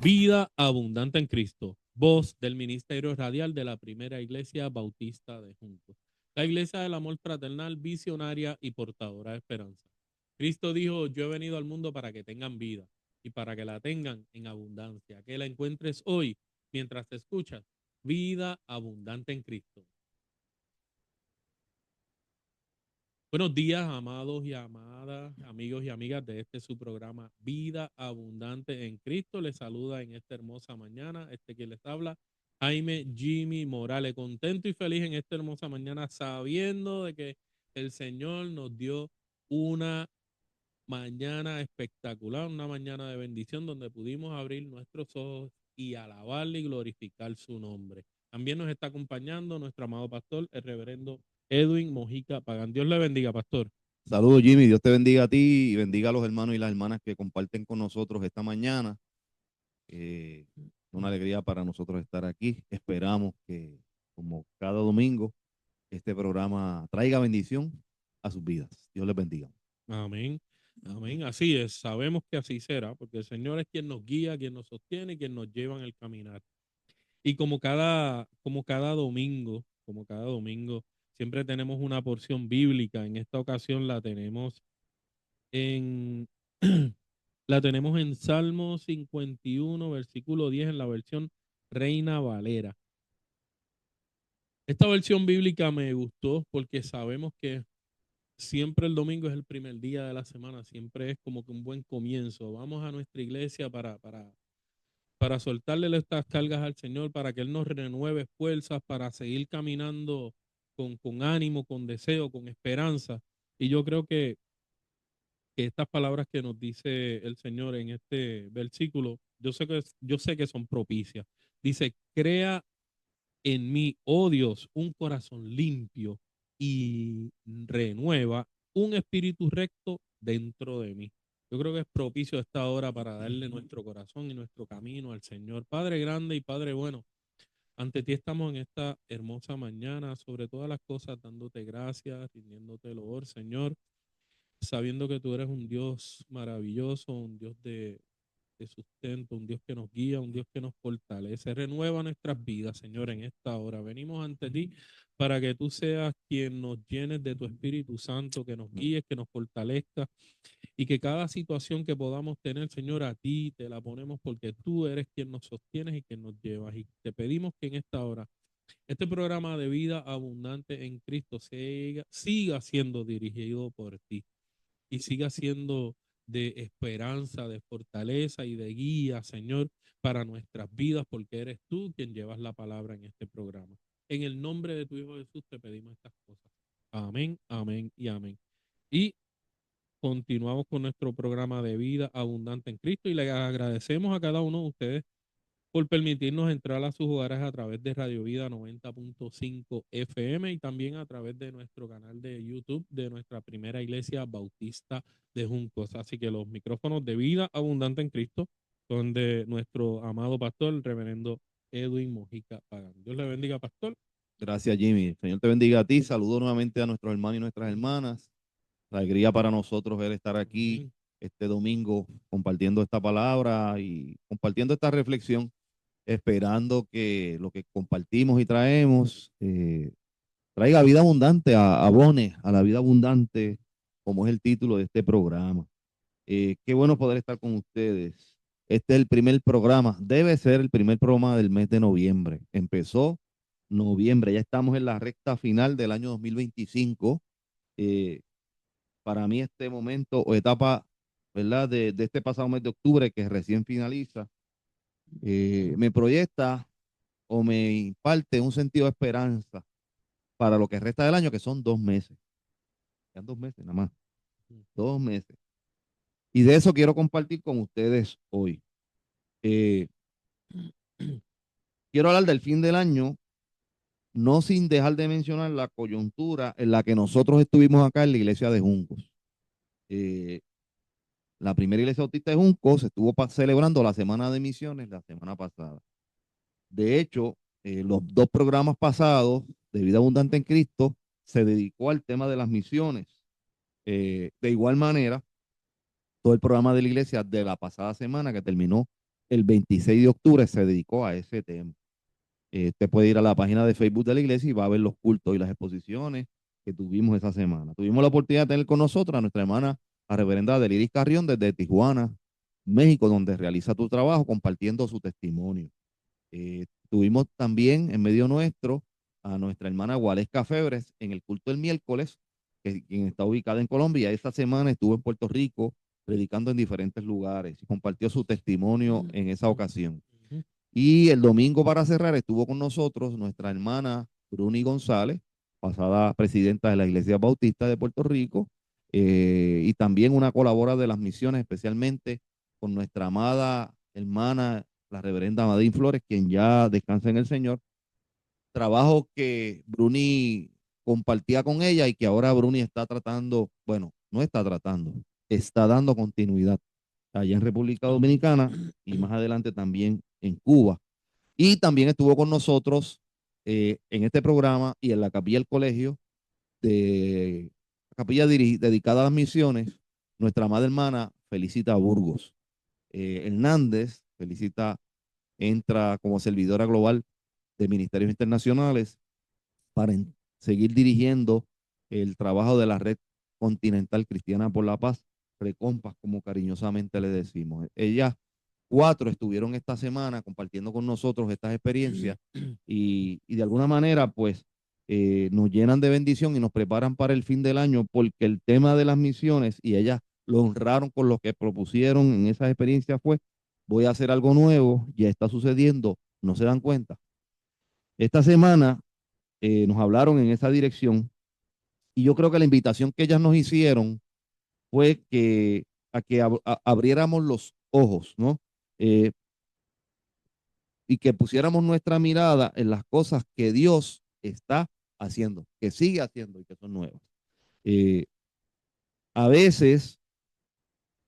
Vida abundante en Cristo, voz del Ministerio Radial de la Primera Iglesia Bautista de Juncos, la iglesia del amor fraternal, visionaria y portadora de esperanza. Cristo dijo, yo he venido al mundo para que tengan vida y para que la tengan en abundancia, que la encuentres hoy mientras te escuchas, vida abundante en Cristo. Buenos días, amados y amadas, amigos y amigas de este su programa Vida Abundante en Cristo. Les saluda en esta hermosa mañana, quien les habla, Jaime Jimmy Morales, contento y feliz en esta hermosa mañana, sabiendo de que el Señor nos dio una mañana espectacular, una mañana de bendición donde pudimos abrir nuestros ojos y alabarle y glorificar su nombre. También nos está acompañando nuestro amado pastor, el reverendo Edwin Mojica Pagán. Dios le bendiga, pastor. Saludos, Jimmy. Dios te bendiga a ti y bendiga a los hermanos y las hermanas que comparten con nosotros esta mañana. Es una alegría para nosotros estar aquí. Esperamos que, como cada domingo, este programa traiga bendición a sus vidas. Dios les bendiga. Amén. Amén. Así es. Sabemos que así será, porque el Señor es quien nos guía, quien nos sostiene, quien nos lleva en el caminar. Y como cada domingo, siempre tenemos una porción bíblica. En esta ocasión la tenemos en, la tenemos en Salmo 51, versículo 10, en la versión Reina Valera. Esta versión bíblica me gustó porque sabemos que siempre el domingo es el primer día de la semana, siempre es como que un buen comienzo. Vamos a nuestra iglesia para soltarle estas cargas al Señor, para que Él nos renueve fuerzas, para seguir caminando con ánimo, con deseo, con esperanza. Y yo creo que estas palabras que nos dice el Señor en este versículo, yo sé que son propicias. Dice, crea en mí, oh Dios, un corazón limpio y renueva un espíritu recto dentro de mí. Yo creo que es propicio esta hora para darle nuestro corazón y nuestro camino al Señor. Padre grande y Padre bueno, ante ti estamos en esta hermosa mañana, sobre todas las cosas, dándote gracias, rindiéndote el honor, Señor, sabiendo que tú eres un Dios maravilloso, un Dios de sustento, un Dios que nos guía, un Dios que nos fortalece. Renueva nuestras vidas, Señor, en esta hora. Venimos ante ti para que tú seas quien nos llenes de tu Espíritu Santo, que nos guíes, que nos fortalezca y que cada situación que podamos tener, Señor, a ti te la ponemos porque tú eres quien nos sostienes y quien nos llevas. Y te pedimos que en esta hora este programa de vida abundante en Cristo siga siendo dirigido por ti y siga siendo de esperanza, de fortaleza y de guía, Señor, para nuestras vidas, porque eres tú quien llevas la palabra en este programa. En el nombre de tu Hijo Jesús te pedimos estas cosas. Amén, amén y amén. Y continuamos con nuestro programa de vida abundante en Cristo y le agradecemos a cada uno de ustedes por permitirnos entrar a sus hogares a través de Radio Vida 90.5 FM y también a través de nuestro canal de YouTube de nuestra primera iglesia bautista de Juncos. Así que los micrófonos de Vida Abundante en Cristo son de nuestro amado pastor, el reverendo Edwin Mojica Pagán. Dios le bendiga, pastor. Gracias, Jimmy. El Señor te bendiga a ti. Saludo nuevamente a nuestros hermanos y nuestras hermanas. La alegría para nosotros es estar aquí Amén. este domingo compartiendo esta palabra y compartiendo esta reflexión, esperando que lo que compartimos y traemos traiga vida abundante, abone a la vida abundante, como es el título de este programa. Qué bueno poder estar con ustedes. Este es el primer programa, debe ser el primer programa del mes de noviembre. Empezó noviembre, ya estamos en la recta final del año 2025. Eh, para mí este momento o etapa, ¿verdad? De este pasado mes de octubre que recién finaliza, me proyecta o me imparte un sentido de esperanza para lo que resta del año, que son 2 meses. Ya 2 meses nada más, 2 meses. Y de eso quiero compartir con ustedes hoy. Eh, quiero hablar del fin del año, no sin dejar de mencionar la coyuntura en la que nosotros estuvimos acá en la iglesia de Juncos. Eh, la primera iglesia bautista de Juncos estuvo celebrando la semana de misiones la semana pasada. De hecho, los dos programas pasados de Vida Abundante en Cristo se dedicó al tema de las misiones. De igual manera, todo el programa de la iglesia de la pasada semana que terminó el 26 de octubre se dedicó a ese tema. Usted puede ir a la página de Facebook de la iglesia y va a ver los cultos y las exposiciones que tuvimos esa semana. Tuvimos la oportunidad de tener con nosotros a nuestra hermana, la reverenda Deliris Carrión, desde Tijuana, México, donde realiza tu trabajo compartiendo su testimonio. Tuvimos también en medio nuestro a nuestra hermana Gualesca Febres en el culto del miércoles, quien está ubicada en Colombia. Esta semana estuvo en Puerto Rico predicando en diferentes lugares y compartió su testimonio en esa ocasión. Y el domingo, para cerrar, estuvo con nosotros nuestra hermana Bruni González, pasada presidenta de la Iglesia Bautista de Puerto Rico, y también una colaboradora de las misiones, especialmente con nuestra amada hermana, la reverenda Madín Flores, quien ya descansa en el Señor. Trabajo que Bruni compartía con ella y que ahora Bruni está tratando, bueno, no está tratando, está dando continuidad allá en República Dominicana y más adelante también en Cuba. Y también estuvo con nosotros en este programa y en la capilla del colegio, de la capilla dedicada a las misiones, nuestra amada hermana Felicita Burgos. Hernández, Felicita entra como servidora global de ministerios internacionales para seguir dirigiendo el trabajo de la Red Continental Cristiana por la Paz, Recompas, como cariñosamente le decimos. Ellas 4 estuvieron esta semana compartiendo con nosotros estas experiencias y de alguna manera pues nos llenan de bendición y nos preparan para el fin del año, porque el tema de las misiones, y ellas lo honraron con lo que propusieron en esas experiencias, fue: voy a hacer algo nuevo, ya está sucediendo, no se dan cuenta. Esta semana nos hablaron en esa dirección y yo creo que la invitación que ellas nos hicieron fue a que abriéramos los ojos, ¿no? Eh, y que pusiéramos nuestra mirada en las cosas que Dios está haciendo, que sigue haciendo y que son nuevas. Eh, a veces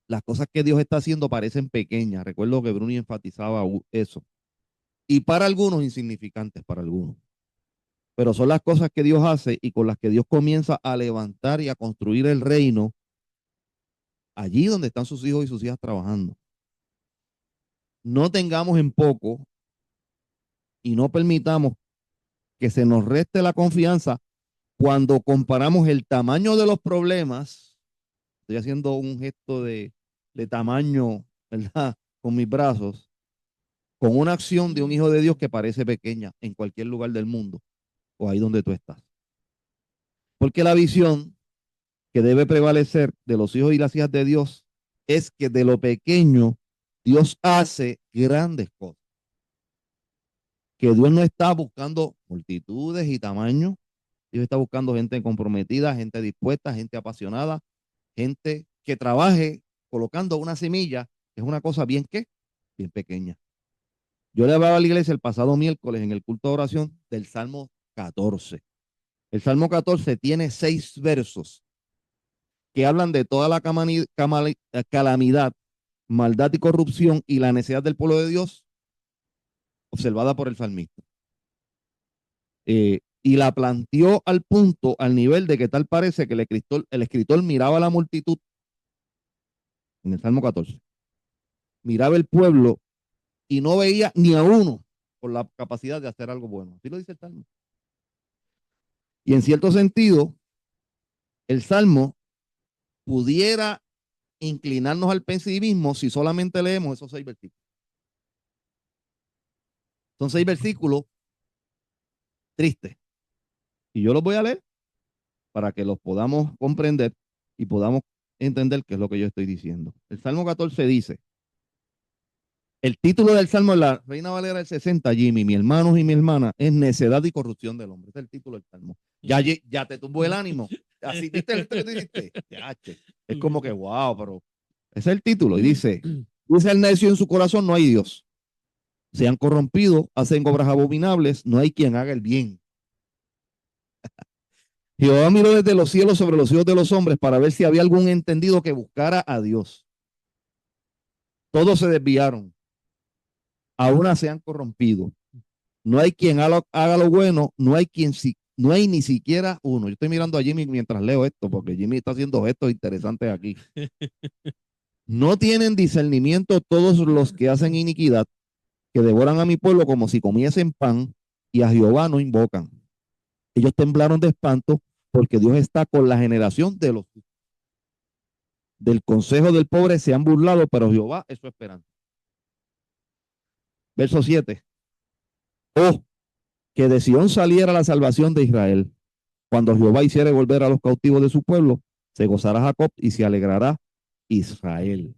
las cosas que Dios está haciendo parecen pequeñas. Recuerdo que Bruni enfatizaba eso. Y para algunos insignificantes, para algunos. Pero son las cosas que Dios hace y con las que Dios comienza a levantar y a construir el reino allí donde están sus hijos y sus hijas trabajando. No tengamos en poco y no permitamos que se nos reste la confianza cuando comparamos el tamaño de los problemas. Estoy haciendo un gesto de tamaño, ¿verdad? Con mis brazos, con una acción de un hijo de Dios que parece pequeña en cualquier lugar del mundo o ahí donde tú estás. Porque la visión que debe prevalecer de los hijos y las hijas de Dios es que de lo pequeño Dios hace grandes cosas. Que Dios no está buscando multitudes y tamaños. Dios está buscando gente comprometida, gente dispuesta, gente apasionada, gente que trabaje colocando una semilla, que es una cosa bien bien pequeña. Yo le hablaba a la iglesia el pasado miércoles en el culto de oración del Salmo 14. El Salmo 14 tiene 6 versos que hablan de toda la calamidad, maldad y corrupción y la necesidad del pueblo de Dios observada por el salmista. Y la planteó al punto, al nivel de que tal parece que el escritor miraba a la multitud en el Salmo 14, miraba el pueblo y no veía ni a uno con la capacidad de hacer algo bueno. Así lo dice el Salmo. Y en cierto sentido, el Salmo pudiera inclinarnos al pesimismo si solamente leemos esos 6 versículos. Son 6 versículos tristes. Y yo los voy a leer para que los podamos comprender y podamos entender qué es lo que yo estoy diciendo. El Salmo 14 dice: el título del Salmo de la Reina Valera del 60, Jimmy, mi hermano y mi hermana, es necedad y corrupción del hombre. Ese es el título del Salmo. Ya te tumbó el ánimo. Así viste el que dijiste. Es como que, wow, pero ese es el título. Y dice el necio en su corazón: no hay Dios. Se han corrompido, hacen obras abominables, no hay quien haga el bien. Jehová miró desde los cielos sobre los hijos de los hombres para ver si había algún entendido que buscara a Dios. Todos se desviaron, a una se han corrompido. No hay quien haga lo bueno, no hay ni siquiera uno. Yo estoy mirando a Jimmy mientras leo esto, porque Jimmy está haciendo gestos interesantes aquí. No tienen discernimiento todos los que hacen iniquidad, que devoran a mi pueblo como si comiesen pan, y a Jehová no invocan. Ellos temblaron de espanto porque Dios está con la generación de los del consejo del pobre se han burlado, pero Jehová es su esperanza. Verso 7. Oh, que de Sión saliera la salvación de Israel. Cuando Jehová hiciere volver a los cautivos de su pueblo, se gozará Jacob y se alegrará Israel.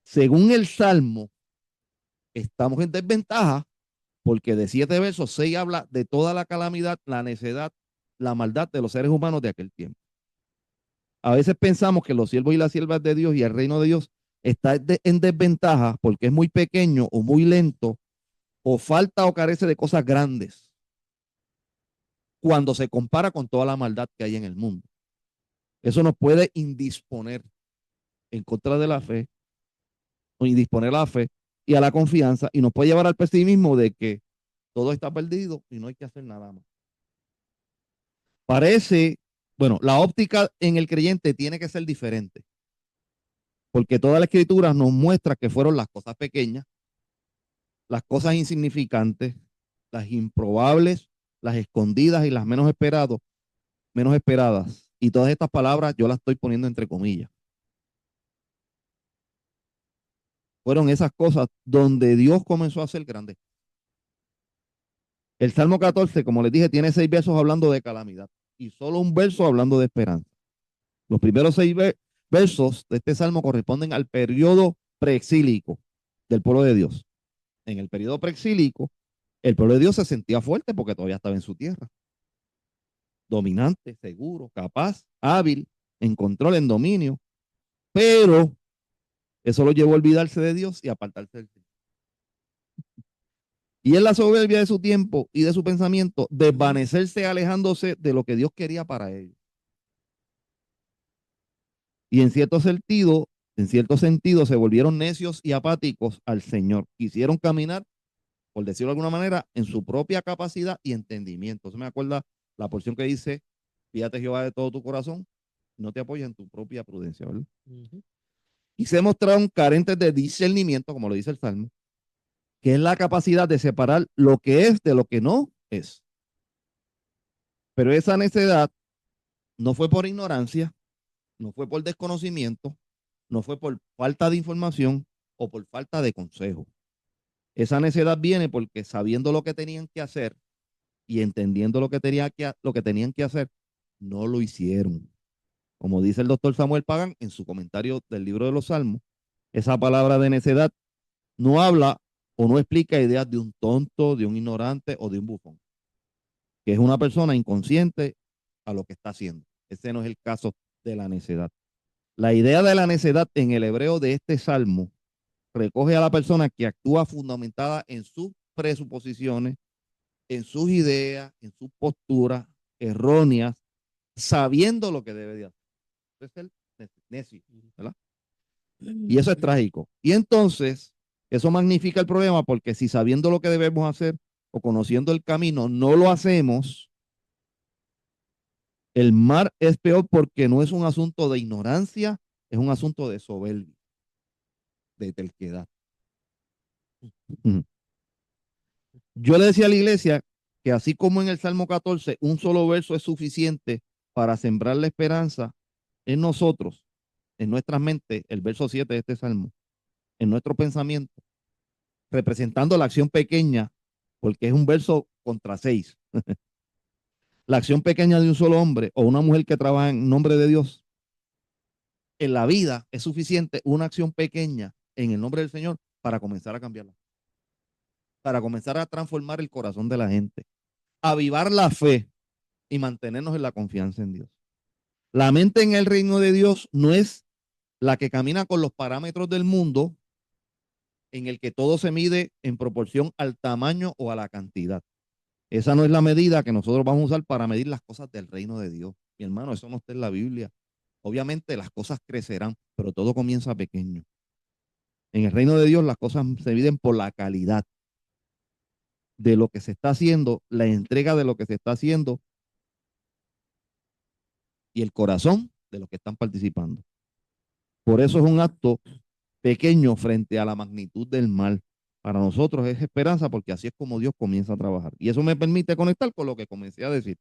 Según el Salmo, estamos en desventaja porque de 7 versos, 6 habla de toda la calamidad, la necedad, la maldad de los seres humanos de aquel tiempo. A veces pensamos que los siervos y las siervas de Dios y el reino de Dios está en desventaja porque es muy pequeño o muy lento o falta o carece de cosas grandes cuando se compara con toda la maldad que hay en el mundo. Eso nos puede indisponer en contra de la fe, o indisponer a la fe y a la confianza, y nos puede llevar al pesimismo de que todo está perdido y no hay que hacer nada más. Parece, bueno, la óptica en el creyente tiene que ser diferente, porque toda la escritura nos muestra que fueron las cosas pequeñas, las cosas insignificantes, las improbables, las escondidas y las menos esperadas. Y todas estas palabras yo las estoy poniendo entre comillas. Fueron esas cosas donde Dios comenzó a hacer grandes. El Salmo 14, como les dije, tiene 6 versos hablando de calamidad y solo un verso hablando de esperanza. Los primeros 6 versos de este salmo corresponden al periodo preexílico del pueblo de Dios. En el periodo preexílico, el pueblo de Dios se sentía fuerte porque todavía estaba en su tierra. Dominante, seguro, capaz, hábil, en control, en dominio, pero eso lo llevó a olvidarse de Dios y apartarse del Señor. Y en la soberbia de su tiempo y de su pensamiento, desvanecerse alejándose de lo que Dios quería para ellos. Y en cierto sentido, se volvieron necios y apáticos al Señor. Quisieron caminar, por decirlo de alguna manera, en su propia capacidad y entendimiento. Eso me acuerda la porción que dice, fíjate Jehová de todo tu corazón, no te apoyes en tu propia prudencia, ¿verdad? Y se mostraron carentes de discernimiento, como lo dice el Salmo, que es la capacidad de separar lo que es de lo que no es. Pero esa necedad no fue por ignorancia, no fue por desconocimiento, no fue por falta de información o por falta de consejo. Esa necedad viene porque sabiendo lo que tenían que hacer y entendiendo lo que tenían que hacer, no lo hicieron. Como dice el doctor Samuel Pagan en su comentario del libro de los Salmos, esa palabra de necedad no habla o no explica ideas de un tonto, de un ignorante o de un bufón, que es una persona inconsciente a lo que está haciendo. Ese no es el caso de la necedad. La idea de la necedad en el hebreo de este salmo recoge a la persona que actúa fundamentada en sus presuposiciones, en sus ideas, en sus posturas erróneas, sabiendo lo que debe de hacer. Es el necio, ¿verdad? Y eso es trágico. Y entonces, eso magnifica el problema porque si sabiendo lo que debemos hacer o conociendo el camino no lo hacemos, el mar es peor porque no es un asunto de ignorancia, es un asunto de soberbia, de terquedad. Yo le decía a la iglesia que así como en el Salmo 14, un solo verso es suficiente para sembrar la esperanza en nosotros, en nuestras mentes, el verso 7 de este Salmo, en nuestro pensamiento, representando la acción pequeña, porque es un verso contra 6. La acción pequeña de un solo hombre o una mujer que trabaja en nombre de Dios. En la vida es suficiente una acción pequeña en el nombre del Señor para comenzar a cambiarla, para comenzar a transformar el corazón de la gente, avivar la fe y mantenernos en la confianza en Dios. La mente en el reino de Dios no es la que camina con los parámetros del mundo en el que todo se mide en proporción al tamaño o a la cantidad. Esa no es la medida que nosotros vamos a usar para medir las cosas del reino de Dios. Mi hermano, eso no está en la Biblia. Obviamente las cosas crecerán, pero todo comienza pequeño. En el reino de Dios las cosas se miden por la calidad de lo que se está haciendo, la entrega de lo que se está haciendo y el corazón de los que están participando. Por eso es un acto pequeño frente a la magnitud del mal. Para nosotros es esperanza porque así es como Dios comienza a trabajar. Y eso me permite conectar con lo que comencé a decir.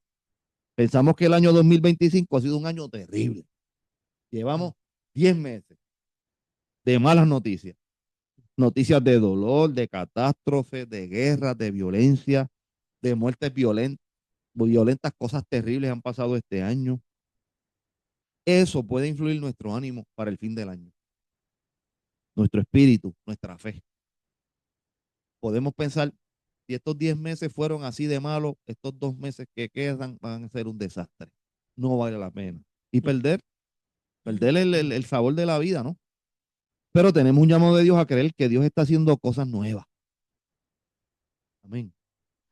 Pensamos que el año 2025 ha sido un año terrible. Llevamos 10 meses de malas noticias. Noticias de dolor, de catástrofe, de guerra, de violencia, de muertes violentas, cosas terribles han pasado este año. Eso puede influir nuestro ánimo para el fin del año, nuestro espíritu, nuestra fe. Podemos pensar, si estos 10 meses fueron así de malos, estos 2 meses que quedan van a ser un desastre. No vale la pena. Y perder el sabor de la vida, ¿no? Pero tenemos un llamado de Dios a creer que Dios está haciendo cosas nuevas. Amén.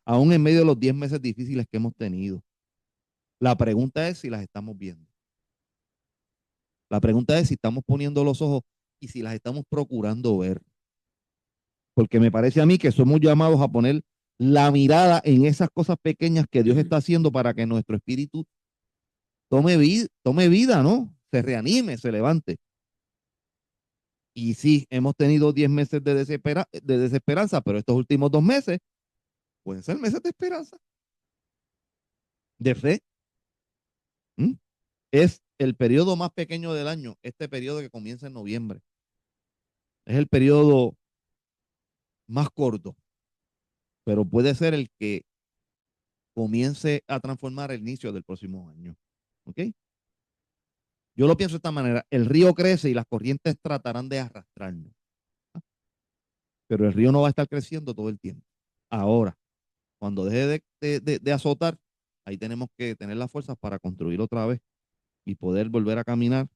Aún en medio de los 10 meses difíciles que hemos tenido. La pregunta es si las estamos viendo. La pregunta es si estamos poniendo los ojos y si las estamos procurando ver. Porque me parece a mí que somos llamados a poner la mirada en esas cosas pequeñas que Dios está haciendo para que nuestro espíritu tome vida, ¿no? Se reanime, se levante. Y sí, hemos tenido 10 meses de desesperanza, pero estos últimos 2 meses pueden ser meses de esperanza, de fe. ¿Mm? Es el periodo más pequeño del año, este periodo que comienza en noviembre. Es el periodo más corto, pero puede ser el que comience a transformar el inicio del próximo año. ¿Ok? Yo lo pienso de esta manera, el río crece y las corrientes tratarán de arrastrarnos, ¿ah? Pero el río no va a estar creciendo todo el tiempo. Ahora, cuando deje de azotar, ahí tenemos que tener las fuerzas para construir otra vez y poder volver a caminar.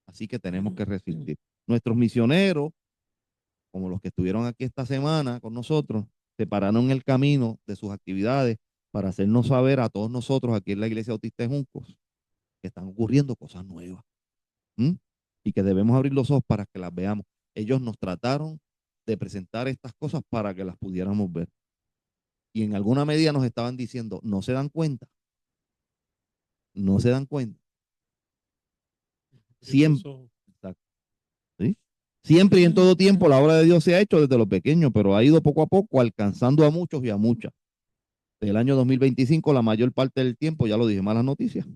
Así que tenemos que resistir. Nuestros misioneros, como los que estuvieron aquí esta semana con nosotros, se pararon el camino de sus actividades para hacernos saber a todos nosotros aquí en la Iglesia Bautista de Juncos que están ocurriendo cosas nuevas. ¿Mm? Y que debemos abrir los ojos para que las veamos. Ellos nos trataron de presentar estas cosas para que las pudiéramos ver. Y en alguna medida nos estaban diciendo, no se dan cuenta, no se dan cuenta. Siempre, ¿sí? Siempre y en todo tiempo la obra de Dios se ha hecho desde lo pequeño, pero ha ido poco a poco alcanzando a muchos y a muchas. Del año 2025, la mayor parte del tiempo, ya lo dije, malas noticias,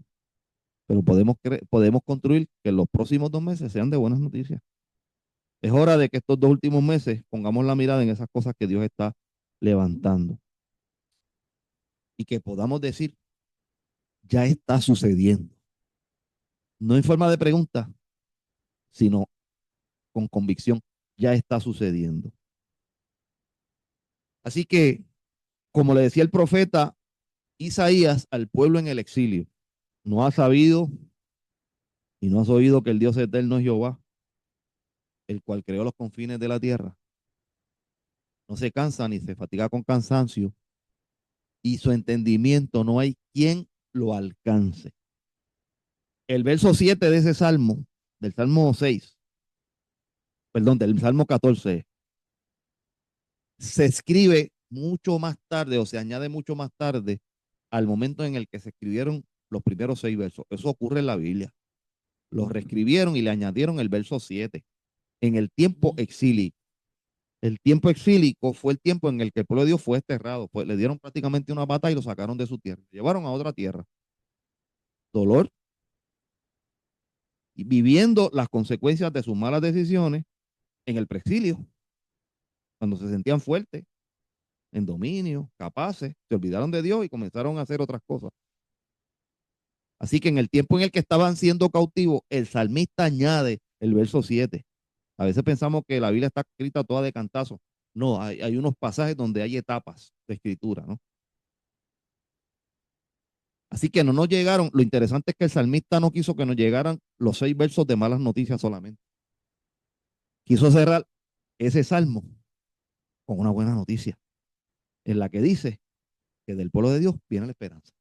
pero podemos construir que los próximos 2 meses sean de buenas noticias. Es hora de que estos 2 últimos meses pongamos la mirada en esas cosas que Dios está levantando y que podamos decir, ya está sucediendo. No en forma de pregunta, sino con convicción, ya está sucediendo. Así que, como le decía el profeta Isaías al pueblo en el exilio, no has sabido y no has oído que el Dios eterno es Jehová, el cual creó los confines de la tierra. No se cansa ni se fatiga con cansancio, y su entendimiento no hay quien lo alcance. El verso 7 de ese salmo, del salmo 6, perdón, del salmo 14, se escribe mucho más tarde o se añade mucho más tarde al momento en el que se escribieron los primeros 6 versos. Eso ocurre en la Biblia. Los reescribieron y le añadieron el verso 7 en el tiempo exílico. El tiempo exílico fue el tiempo en el que el pueblo de Dios fue desterrado. Pues le dieron prácticamente una batalla y lo sacaron de su tierra. Llevaron a otra tierra. Dolor y viviendo las consecuencias de sus malas decisiones en el preexilio, cuando se sentían fuertes, en dominio, capaces, se olvidaron de Dios y comenzaron a hacer otras cosas. Así que en el tiempo en el que estaban siendo cautivos, el salmista añade el verso 7. A veces pensamos que la Biblia está escrita toda de cantazo. No, hay unos pasajes donde hay etapas de escritura, ¿no? Así que no nos llegaron. Lo interesante es que el salmista no quiso que nos llegaran los 6 versos de malas noticias solamente. Quiso cerrar ese salmo con una buena noticia, en la que dice que del pueblo de Dios viene la esperanza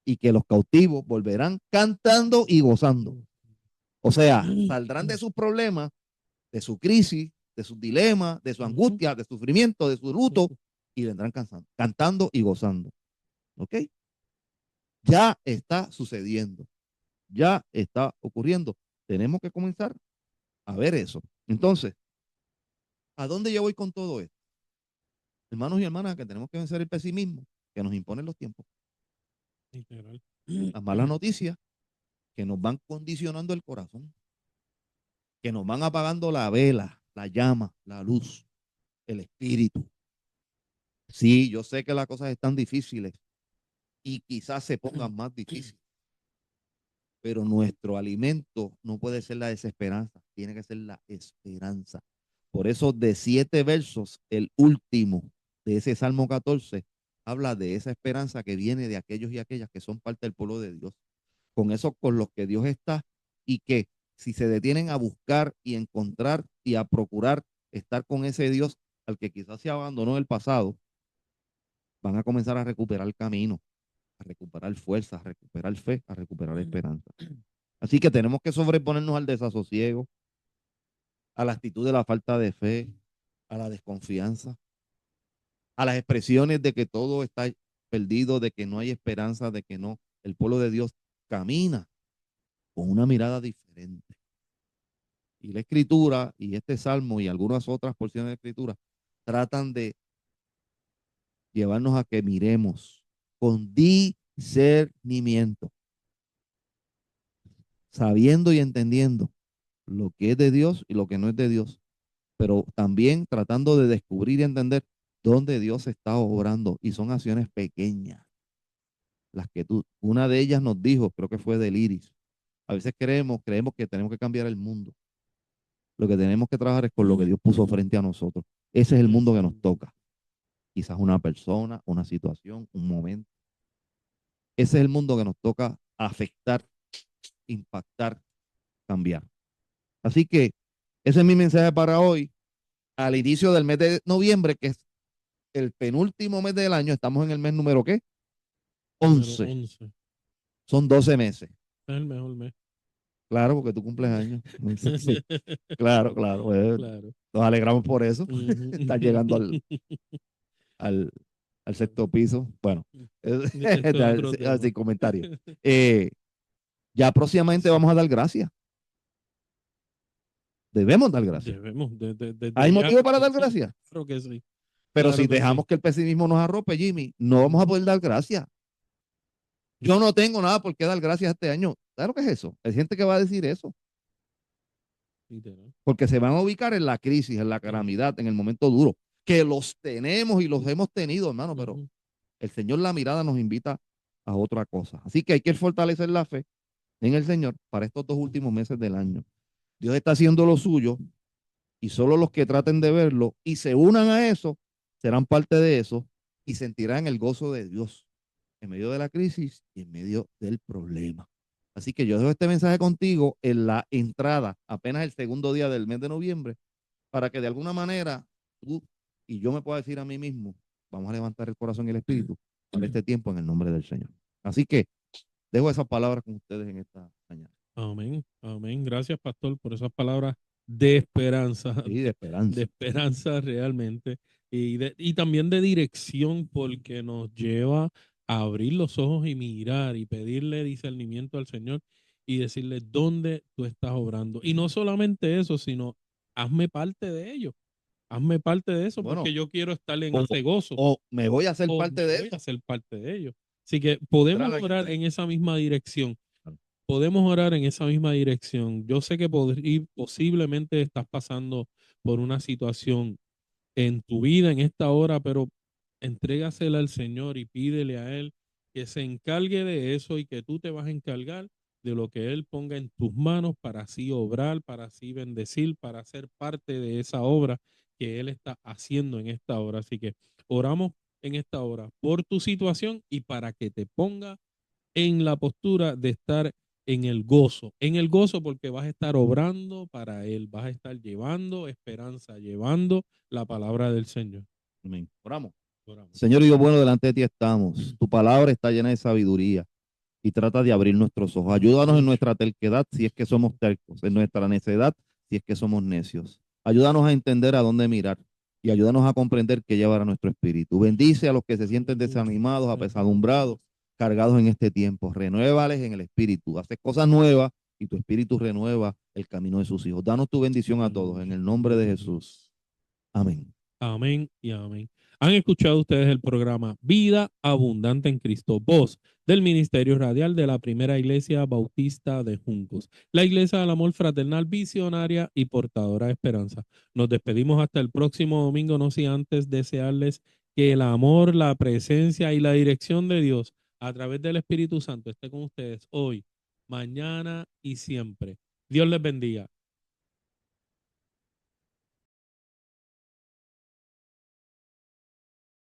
y que los cautivos volverán cantando y gozando. O sea, saldrán de sus problemas, de su crisis, de sus dilemas, de su angustia, de su sufrimiento, de su luto y vendrán cantando y gozando. ¿Ok? Ya está sucediendo, ya está ocurriendo Tenemos que comenzar a ver eso. Entonces, ¿a dónde yo voy con todo esto? Hermanos y hermanas, que tenemos que vencer el pesimismo que nos imponen los tiempos. Literal. Las malas noticias que nos van condicionando el corazón, que nos van apagando la vela, la llama, la luz, el espíritu. Sí, yo sé que las cosas están difíciles y quizás se pongan más difíciles, pero nuestro alimento no puede ser la desesperanza, tiene que ser la esperanza. Por eso de 7 versos, el último de ese Salmo 14 habla de esa esperanza que viene de aquellos y aquellas que son parte del pueblo de Dios, con eso con los que Dios está y que si se detienen a buscar y encontrar y a procurar estar con ese Dios al que quizás se abandonó en el pasado, van a comenzar a recuperar el camino, a recuperar fuerza, a recuperar fe, a recuperar esperanza. Así que tenemos que sobreponernos al desasosiego, a la actitud de la falta de fe, a la desconfianza, a las expresiones de que todo está perdido, de que no hay esperanza, de que no, el pueblo de Dios camina con una mirada diferente. Y la escritura y este salmo y algunas otras porciones de escritura tratan de llevarnos a que miremos con discernimiento, sabiendo y entendiendo lo que es de Dios y lo que no es de Dios, pero también tratando de descubrir y entender dónde Dios está obrando y son acciones pequeñas. Las que una de ellas nos dijo, creo que fue del Iris. A veces creemos que tenemos que cambiar el mundo. Lo que tenemos que trabajar es con lo que Dios puso frente a nosotros. Ese es el mundo que nos toca. Quizás una persona, una situación, un momento. Ese es el mundo que nos toca afectar, impactar, cambiar. Así que ese es mi mensaje para hoy. Al inicio del mes de noviembre, que es el penúltimo mes del año, estamos en el mes número ¿qué? Número 11. 11. Son 12 meses. Es el mejor mes. Claro, porque tú cumples años. Sí, claro, claro. Claro. Nos alegramos por eso. Ujú. Estás llegando al, al sexto piso. Bueno, Esto es otro tema. sin comentario. Eh, ya próximamente vamos a dar gracias. Debemos dar gracias. Debemos, desde ¿Hay ya. motivo para dar gracias? Claro que sí. Pero si Claro que sí. dejamos que el pesimismo nos arrope, Jimmy, no vamos a poder dar gracias. Yo no tengo nada por qué dar gracias este año. Claro que es eso. Hay gente que va a decir eso. Literal. Porque se van a ubicar en la crisis, en la calamidad, en el momento duro. Que los tenemos y los hemos tenido, hermano, pero Ujú. el Señor la mirada nos invita a otra cosa. Así que hay que fortalecer la fe en el Señor para estos 2 últimos meses del año. Dios está haciendo lo suyo y solo los que traten de verlo y se unan a eso serán parte de eso y sentirán el gozo de Dios en medio de la crisis y en medio del problema. Así que yo dejo este mensaje contigo en la entrada, apenas el segundo día del mes de noviembre, para que de alguna manera tú y yo me pueda decir a mí mismo, vamos a levantar el corazón y el espíritu para este tiempo en el nombre del Señor. Así que dejo esas palabras con ustedes en esta mañana. Amén. Amén. Gracias, pastor, por esas palabras de esperanza, Sí, de de esperanza. esperanza realmente, y también de dirección, porque nos lleva a abrir los ojos y mirar y pedirle discernimiento al Señor y decirle dónde tú estás obrando. Y no solamente eso, sino hazme parte de ello. Hazme parte de eso, Bueno, porque yo quiero estar en o, ese gozo, o me voy a hacer o parte me de voy eso. a ser parte de ello. Así que podemos orar en esa misma dirección. Podemos orar en esa misma dirección. Yo sé que posiblemente estás pasando por una situación en tu vida en esta hora, pero entrégasela al Señor y pídele a Él que se encargue de eso y que tú te vas a encargar de lo que Él ponga en tus manos para así obrar, para así bendecir, para ser parte de esa obra que Él está haciendo en esta hora. Así que oramos en esta hora por tu situación y para que te ponga en la postura de estar en el gozo porque vas a estar obrando para Él, vas a estar llevando esperanza, llevando la palabra del Señor. Amén. Oramos. Oramos. Señor Dios bueno, delante de ti estamos. Tu palabra está llena de sabiduría y trata de abrir nuestros ojos. Ayúdanos en nuestra terquedad si es que somos tercos, en nuestra necedad si es que somos necios. Ayúdanos a entender a dónde mirar y ayúdanos a comprender qué llevar a nuestro espíritu. Bendice a los que se sienten desanimados, apesadumbrados, cargados en este tiempo. Renuévales en el espíritu. Hace cosas nuevas y tu espíritu renueva el camino de sus hijos. Danos tu bendición a todos en el nombre de Jesús. Amén. Amén y amén. Han escuchado ustedes el programa Vida Abundante en Cristo, voz del Ministerio Radial de la Primera Iglesia Bautista de Juncos, la Iglesia del Amor Fraternal, visionaria y portadora de esperanza. Nos despedimos hasta el próximo domingo, no sin antes desearles que el amor, la presencia y la dirección de Dios a través del Espíritu Santo esté con ustedes hoy, mañana y siempre. Dios les bendiga.